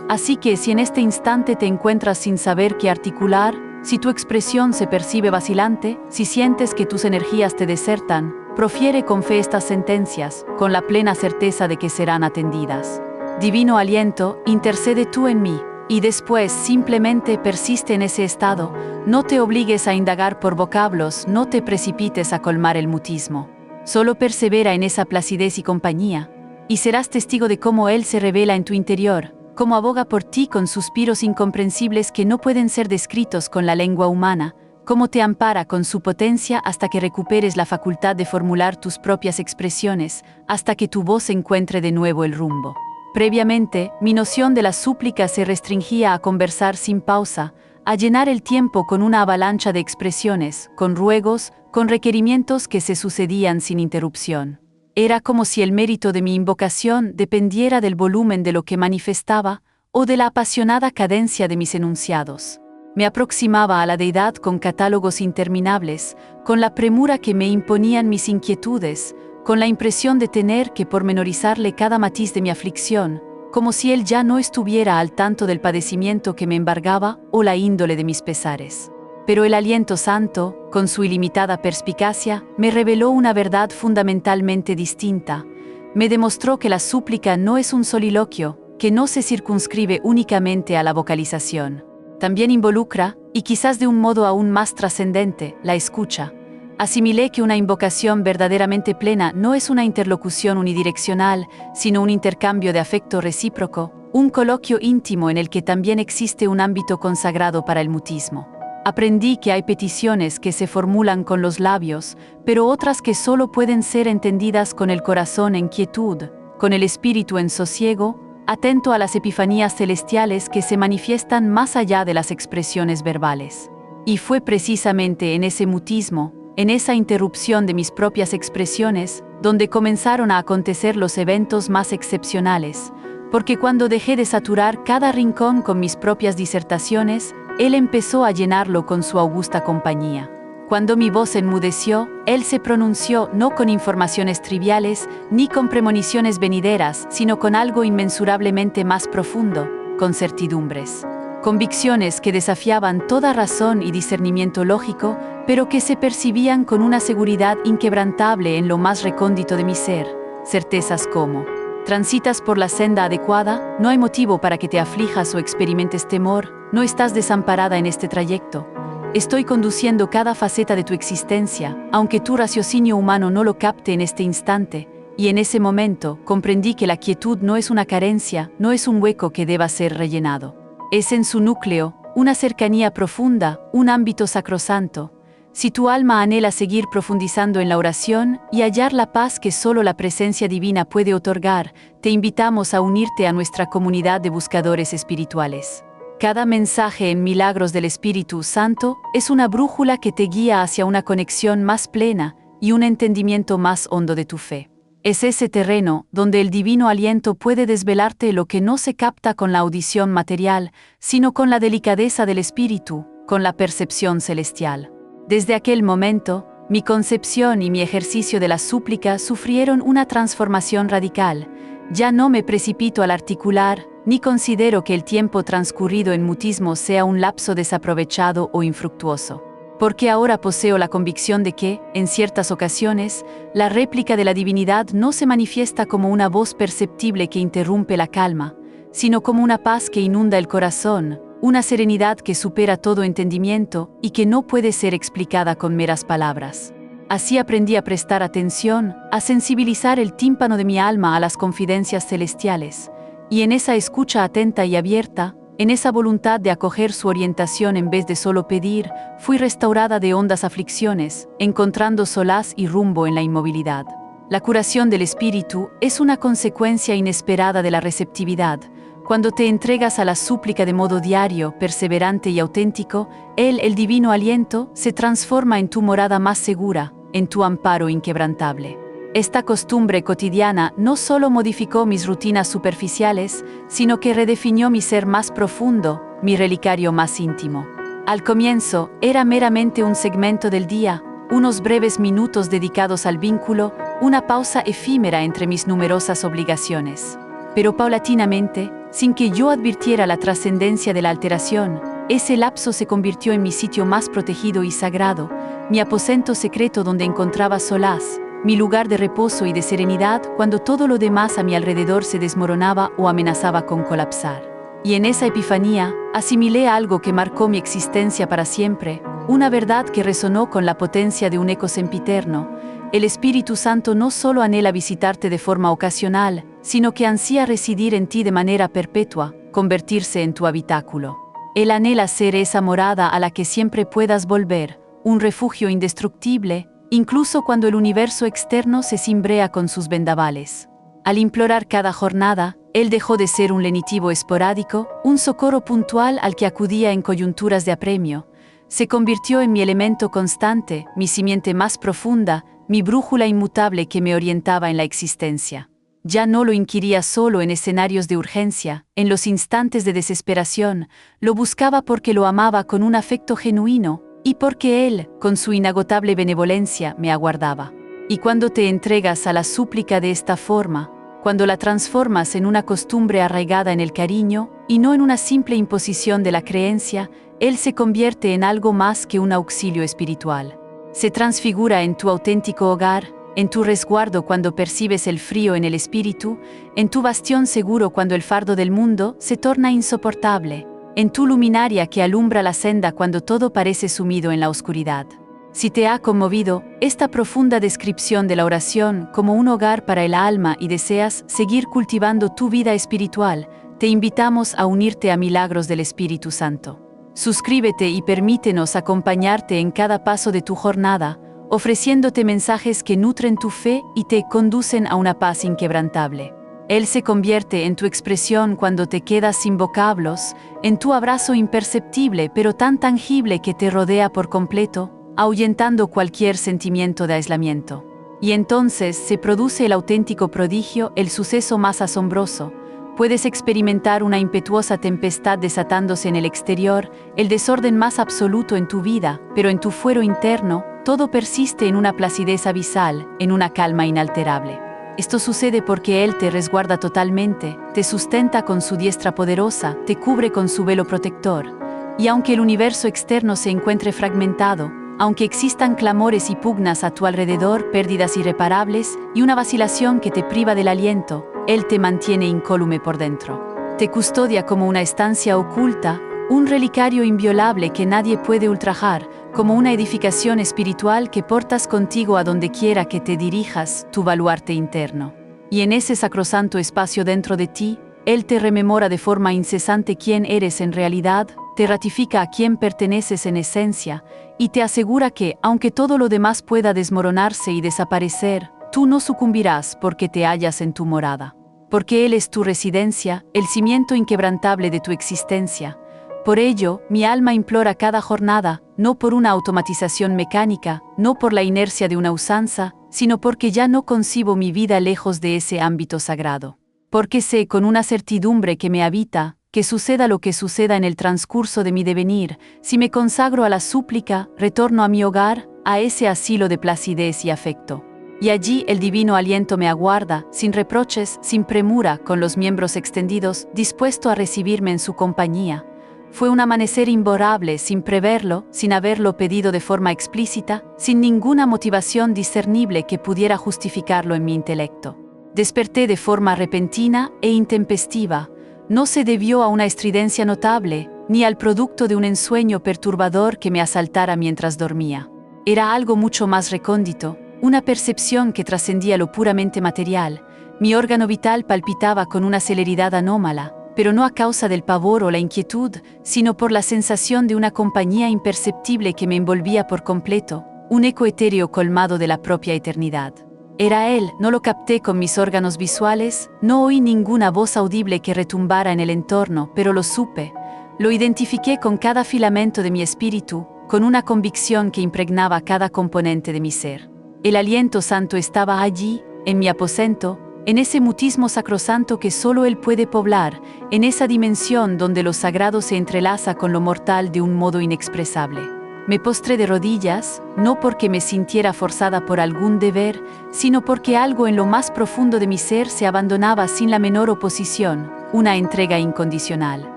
Así que si en este instante te encuentras sin saber qué articular, si tu expresión se percibe vacilante, si sientes que tus energías te desertan, profiere con fe estas sentencias, con la plena certeza de que serán atendidas. Divino aliento, intercede tú en mí. Y después simplemente persiste en ese estado, no te obligues a indagar por vocablos, no te precipites a colmar el mutismo. Solo persevera en esa placidez y compañía, y serás testigo de cómo Él se revela en tu interior, cómo aboga por ti con suspiros incomprensibles que no pueden ser descritos con la lengua humana, cómo te ampara con su potencia hasta que recuperes la facultad de formular tus propias expresiones, hasta que tu voz encuentre de nuevo el rumbo. Previamente, mi noción de la súplica se restringía a conversar sin pausa, a llenar el tiempo con una avalancha de expresiones, con ruegos, con requerimientos que se sucedían sin interrupción. Era como si el mérito de mi invocación dependiera del volumen de lo que manifestaba o de la apasionada cadencia de mis enunciados. Me aproximaba a la deidad con catálogos interminables, con la premura que me imponían mis inquietudes, con la impresión de tener que pormenorizarle cada matiz de mi aflicción, como si él ya no estuviera al tanto del padecimiento que me embargaba o la índole de mis pesares. Pero el aliento santo, con su ilimitada perspicacia, me reveló una verdad fundamentalmente distinta. Me demostró que la súplica no es un soliloquio, que no se circunscribe únicamente a la vocalización. También involucra, y quizás de un modo aún más trascendente, la escucha. Asimilé que una invocación verdaderamente plena no es una interlocución unidireccional, sino un intercambio de afecto recíproco, un coloquio íntimo en el que también existe un ámbito consagrado para el mutismo. Aprendí que hay peticiones que se formulan con los labios, pero otras que solo pueden ser entendidas con el corazón en quietud, con el espíritu en sosiego, atento a las epifanías celestiales que se manifiestan más allá de las expresiones verbales. Y fue precisamente en ese mutismo, en esa interrupción de mis propias expresiones, donde comenzaron a acontecer los eventos más excepcionales, porque cuando dejé de saturar cada rincón con mis propias disertaciones, Él empezó a llenarlo con su augusta compañía. Cuando mi voz enmudeció, Él se pronunció no con informaciones triviales, ni con premoniciones venideras, sino con algo inmensurablemente más profundo, con certidumbres. Convicciones que desafiaban toda razón y discernimiento lógico, pero que se percibían con una seguridad inquebrantable en lo más recóndito de mi ser. Certezas como: transitas por la senda adecuada, no hay motivo para que te aflijas o experimentes temor, no estás desamparada en este trayecto. Estoy conduciendo cada faceta de tu existencia, aunque tu raciocinio humano no lo capte en este instante, Y en ese momento comprendí que la quietud no es una carencia, no es un hueco que deba ser rellenado. Es en su núcleo una cercanía profunda, un ámbito sacrosanto. Si tu alma anhela seguir profundizando en la oración y hallar la paz que solo la presencia divina puede otorgar, te invitamos a unirte a nuestra comunidad de buscadores espirituales. Cada mensaje en Milagros del Espíritu Santo es una brújula que te guía hacia una conexión más plena y un entendimiento más hondo de tu fe. Es ese terreno donde el divino aliento puede desvelarte lo que no se capta con la audición material, sino con la delicadeza del espíritu, con la percepción celestial. Desde aquel momento, mi concepción y mi ejercicio de la súplica sufrieron una transformación radical. Ya no me precipito al articular, ni considero que el tiempo transcurrido en mutismo sea un lapso desaprovechado o infructuoso. Porque ahora poseo la convicción de que, en ciertas ocasiones, la réplica de la divinidad no se manifiesta como una voz perceptible que interrumpe la calma, sino como una paz que inunda el corazón, una serenidad que supera todo entendimiento y que no puede ser explicada con meras palabras. Así aprendí a prestar atención, a sensibilizar el tímpano de mi alma a las confidencias celestiales, y en esa escucha atenta y abierta, en esa voluntad de acoger su orientación en vez de solo pedir, fui restaurada de hondas aflicciones, encontrando solaz y rumbo en la inmovilidad. La curación del espíritu es una consecuencia inesperada de la receptividad. Cuando te entregas a la súplica de modo diario, perseverante y auténtico, el divino aliento, se transforma en tu morada más segura, en tu amparo inquebrantable. Esta costumbre cotidiana no solo modificó mis rutinas superficiales, sino que redefinió mi ser más profundo, mi relicario más íntimo. Al comienzo, era meramente un segmento del día, unos breves minutos dedicados al vínculo, una pausa efímera entre mis numerosas obligaciones. Pero paulatinamente, sin que yo advirtiera la trascendencia de la alteración, ese lapso se convirtió en mi sitio más protegido y sagrado, mi aposento secreto donde encontraba solaz, mi lugar de reposo y de serenidad cuando todo lo demás a mi alrededor se desmoronaba o amenazaba con colapsar. Y en esa epifanía, asimilé algo que marcó mi existencia para siempre, una verdad que resonó con la potencia de un eco sempiterno. El Espíritu Santo no solo anhela visitarte de forma ocasional, sino que ansía residir en ti de manera perpetua, convertirse en tu habitáculo. Él anhela ser esa morada a la que siempre puedas volver, un refugio indestructible, incluso cuando el universo externo se cimbrea con sus vendavales. Al implorar cada jornada, él dejó de ser un lenitivo esporádico, un socorro puntual al que acudía en coyunturas de apremio. Se convirtió en mi elemento constante, mi simiente más profunda, mi brújula inmutable que me orientaba en la existencia. Ya no lo inquiría solo en escenarios de urgencia, en los instantes de desesperación, lo buscaba porque lo amaba con un afecto genuino, y porque Él, con su inagotable benevolencia, me aguardaba. Y cuando te entregas a la súplica de esta forma, cuando la transformas en una costumbre arraigada en el cariño, y no en una simple imposición de la creencia, Él se convierte en algo más que un auxilio espiritual. Se transfigura en tu auténtico hogar, en tu resguardo cuando percibes el frío en el espíritu, en tu bastión seguro cuando el fardo del mundo se torna insoportable, en tu luminaria que alumbra la senda cuando todo parece sumido en la oscuridad. Si te ha conmovido esta profunda descripción de la oración como un hogar para el alma y deseas seguir cultivando tu vida espiritual, te invitamos a unirte a Milagros del Espíritu Santo. Suscríbete y permítenos acompañarte en cada paso de tu jornada, ofreciéndote mensajes que nutren tu fe y te conducen a una paz inquebrantable. Él se convierte en tu expresión cuando te quedas sin vocablos, en tu abrazo imperceptible pero tan tangible que te rodea por completo, ahuyentando cualquier sentimiento de aislamiento. Y entonces se produce el auténtico prodigio, el suceso más asombroso. Puedes experimentar una impetuosa tempestad desatándose en el exterior, el desorden más absoluto en tu vida, pero en tu fuero interno, todo persiste en una placidez abisal, en una calma inalterable. Esto sucede porque Él te resguarda totalmente, te sustenta con su diestra poderosa, te cubre con su velo protector. Y aunque el universo externo se encuentre fragmentado, aunque existan clamores y pugnas a tu alrededor, pérdidas irreparables y una vacilación que te priva del aliento, Él te mantiene incólume por dentro. Te custodia como una estancia oculta, un relicario inviolable que nadie puede ultrajar, como una edificación espiritual que portas contigo a donde quiera que te dirijas, tu baluarte interno. Y en ese sacrosanto espacio dentro de ti, Él te rememora de forma incesante quién eres en realidad, te ratifica a quién perteneces en esencia, y te asegura que, aunque todo lo demás pueda desmoronarse y desaparecer, tú no sucumbirás porque te hallas en tu morada. Porque Él es tu residencia, el cimiento inquebrantable de tu existencia. Por ello, mi alma implora cada jornada, no por una automatización mecánica, no por la inercia de una usanza, sino porque ya no concibo mi vida lejos de ese ámbito sagrado. Porque sé con una certidumbre que me habita, que suceda lo que suceda en el transcurso de mi devenir, si me consagro a la súplica, retorno a mi hogar, a ese asilo de placidez y afecto. Y allí el divino aliento me aguarda, sin reproches, sin premura, con los miembros extendidos, dispuesto a recibirme en su compañía. Fue un amanecer imborrable, sin preverlo, sin haberlo pedido de forma explícita, sin ninguna motivación discernible que pudiera justificarlo en mi intelecto. Desperté de forma repentina e intempestiva. No se debió a una estridencia notable, ni al producto de un ensueño perturbador que me asaltara mientras dormía. Era algo mucho más recóndito, una percepción que trascendía lo puramente material. Mi órgano vital palpitaba con una celeridad anómala, pero no a causa del pavor o la inquietud, sino por la sensación de una compañía imperceptible que me envolvía por completo, un eco etéreo colmado de la propia eternidad. Era Él, no lo capté con mis órganos visuales, no oí ninguna voz audible que retumbara en el entorno, pero lo supe, lo identifiqué con cada filamento de mi espíritu, con una convicción que impregnaba cada componente de mi ser. El aliento santo estaba allí, en mi aposento, en ese mutismo sacrosanto que solo Él puede poblar, en esa dimensión donde lo sagrado se entrelaza con lo mortal de un modo inexpresable. Me postré de rodillas, no porque me sintiera forzada por algún deber, sino porque algo en lo más profundo de mi ser se abandonaba sin la menor oposición, una entrega incondicional.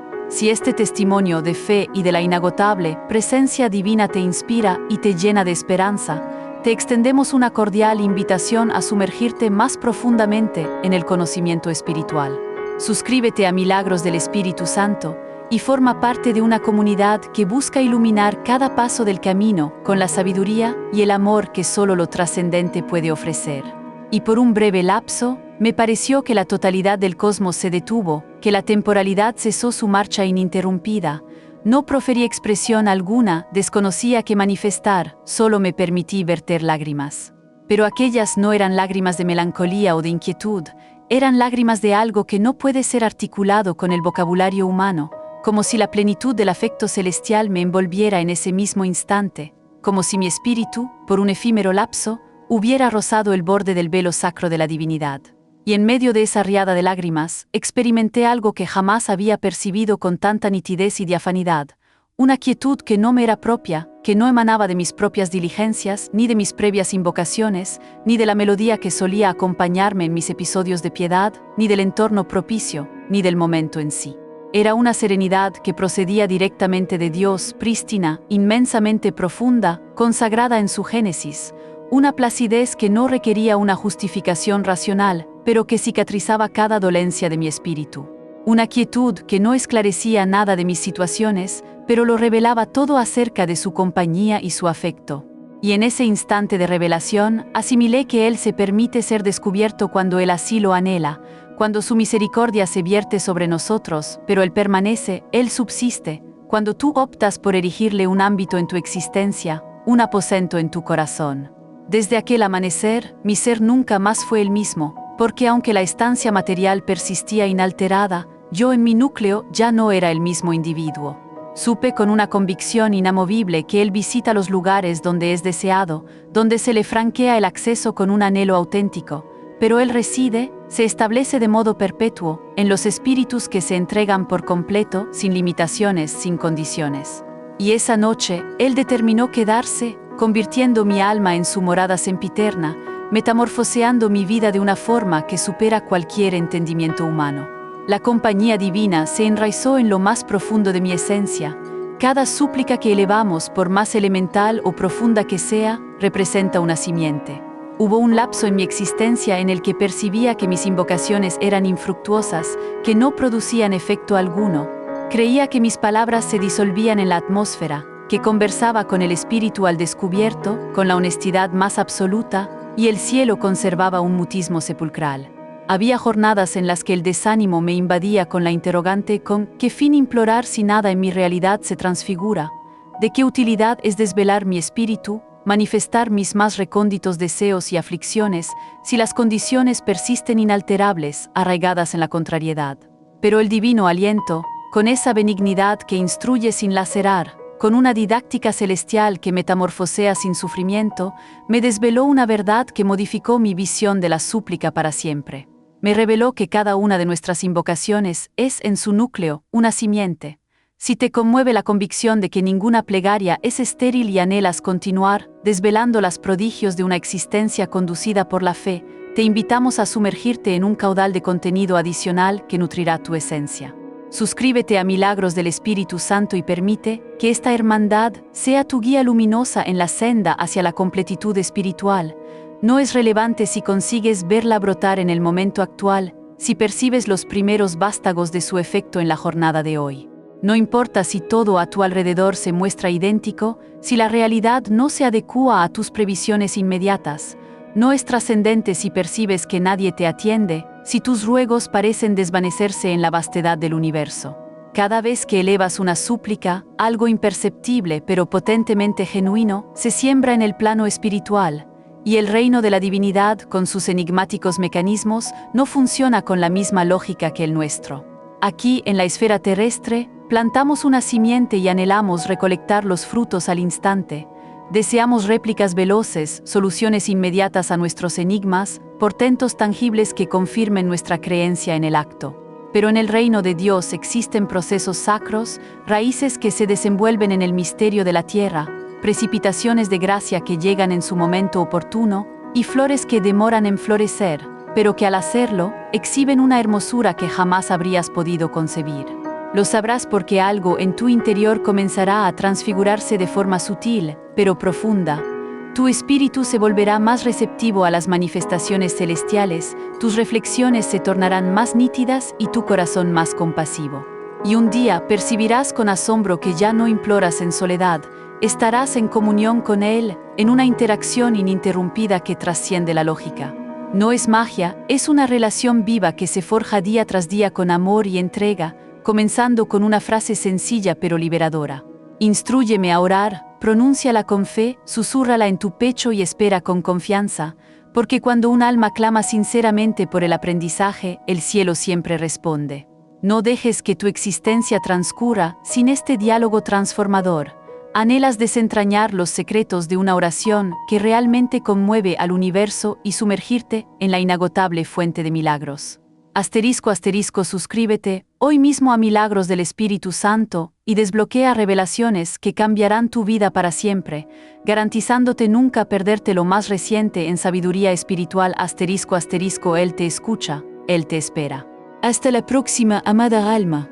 Si este testimonio de fe y de la inagotable presencia divina te inspira y te llena de esperanza, te extendemos una cordial invitación a sumergirte más profundamente en el conocimiento espiritual. Suscríbete a Milagros del Espíritu Santo y forma parte de una comunidad que busca iluminar cada paso del camino con la sabiduría y el amor que solo lo trascendente puede ofrecer. Y por un breve lapso, me pareció que la totalidad del cosmos se detuvo, que la temporalidad cesó su marcha ininterrumpida. No proferí expresión alguna, desconocía qué manifestar, solo me permití verter lágrimas. Pero aquellas no eran lágrimas de melancolía o de inquietud, eran lágrimas de algo que no puede ser articulado con el vocabulario humano, como si la plenitud del afecto celestial me envolviera en ese mismo instante, como si mi espíritu, por un efímero lapso, hubiera rozado el borde del velo sacro de la divinidad. Y en medio de esa riada de lágrimas, experimenté algo que jamás había percibido con tanta nitidez y diafanidad, una quietud que no me era propia, que no emanaba de mis propias diligencias, ni de mis previas invocaciones, ni de la melodía que solía acompañarme en mis episodios de piedad, ni del entorno propicio, ni del momento en sí. Era una serenidad que procedía directamente de Dios, prístina, inmensamente profunda, consagrada en su génesis, una placidez que no requería una justificación racional, pero que cicatrizaba cada dolencia de mi espíritu. Una quietud que no esclarecía nada de mis situaciones, pero lo revelaba todo acerca de su compañía y su afecto. Y en ese instante de revelación, asimilé que Él se permite ser descubierto cuando Él así lo anhela, cuando su misericordia se vierte sobre nosotros, pero Él permanece, Él subsiste, cuando tú optas por erigirle un ámbito en tu existencia, un aposento en tu corazón. Desde aquel amanecer, mi ser nunca más fue el mismo, porque aunque la estancia material persistía inalterada, yo en mi núcleo ya no era el mismo individuo. Supe con una convicción inamovible que Él visita los lugares donde es deseado, donde se le franquea el acceso con un anhelo auténtico, pero Él reside, se establece de modo perpetuo, en los espíritus que se entregan por completo, sin limitaciones, sin condiciones. Y esa noche, Él determinó quedarse, convirtiendo mi alma en su morada sempiterna, metamorfoseando mi vida de una forma que supera cualquier entendimiento humano. La compañía divina se enraizó en lo más profundo de mi esencia. Cada súplica que elevamos, por más elemental o profunda que sea, representa una simiente. Hubo un lapso en mi existencia en el que percibía que mis invocaciones eran infructuosas, que no producían efecto alguno. Creía que mis palabras se disolvían en la atmósfera, que conversaba con el espíritu al descubierto, con la honestidad más absoluta, y el cielo conservaba un mutismo sepulcral. Había jornadas en las que el desánimo me invadía con la interrogante: ¿con qué fin implorar si nada en mi realidad se transfigura? ¿De qué utilidad es desvelar mi espíritu, manifestar mis más recónditos deseos y aflicciones, si las condiciones persisten inalterables, arraigadas en la contrariedad? Pero el divino aliento, con esa benignidad que instruye sin lacerar, con una didáctica celestial que metamorfosea sin sufrimiento, me desveló una verdad que modificó mi visión de la súplica para siempre. Me reveló que cada una de nuestras invocaciones es, en su núcleo, una simiente. Si te conmueve la convicción de que ninguna plegaria es estéril y anhelas continuar, desvelando los prodigios de una existencia conducida por la fe, te invitamos a sumergirte en un caudal de contenido adicional que nutrirá tu esencia. Suscríbete a Milagros del Espíritu Santo y permite que esta hermandad sea tu guía luminosa en la senda hacia la completitud espiritual. No es relevante si consigues verla brotar en el momento actual, si percibes los primeros vástagos de su efecto en la jornada de hoy. No importa si todo a tu alrededor se muestra idéntico, si la realidad no se adecúa a tus previsiones inmediatas. No es trascendente si percibes que nadie te atiende, si tus ruegos parecen desvanecerse en la vastedad del universo. Cada vez que elevas una súplica, algo imperceptible pero potentemente genuino se siembra en el plano espiritual, y el reino de la divinidad, con sus enigmáticos mecanismos, no funciona con la misma lógica que el nuestro. Aquí, en la esfera terrestre, plantamos una simiente y anhelamos recolectar los frutos al instante. Deseamos réplicas veloces, soluciones inmediatas a nuestros enigmas, portentos tangibles que confirmen nuestra creencia en el acto. Pero en el reino de Dios existen procesos sacros, raíces que se desenvuelven en el misterio de la tierra, precipitaciones de gracia que llegan en su momento oportuno, y flores que demoran en florecer, pero que al hacerlo, exhiben una hermosura que jamás habrías podido concebir. Lo sabrás porque algo en tu interior comenzará a transfigurarse de forma sutil, pero profunda. Tu espíritu se volverá más receptivo a las manifestaciones celestiales, tus reflexiones se tornarán más nítidas y tu corazón más compasivo. Y un día percibirás con asombro que ya no imploras en soledad, estarás en comunión con Él, en una interacción ininterrumpida que trasciende la lógica. No es magia, es una relación viva que se forja día tras día con amor y entrega, comenzando con una frase sencilla pero liberadora. Instrúyeme a orar, pronúnciala con fe, susúrrala en tu pecho y espera con confianza, porque cuando un alma clama sinceramente por el aprendizaje, el cielo siempre responde. No dejes que tu existencia transcurra sin este diálogo transformador. Anhelas desentrañar los secretos de una oración que realmente conmueve al universo y sumergirte en la inagotable fuente de milagros. *** Suscríbete hoy mismo a Milagros del Espíritu Santo y desbloquea revelaciones que cambiarán tu vida para siempre, garantizándote nunca perderte lo más reciente en sabiduría espiritual. *** Él te escucha, Él te espera. Hasta la próxima, amada alma.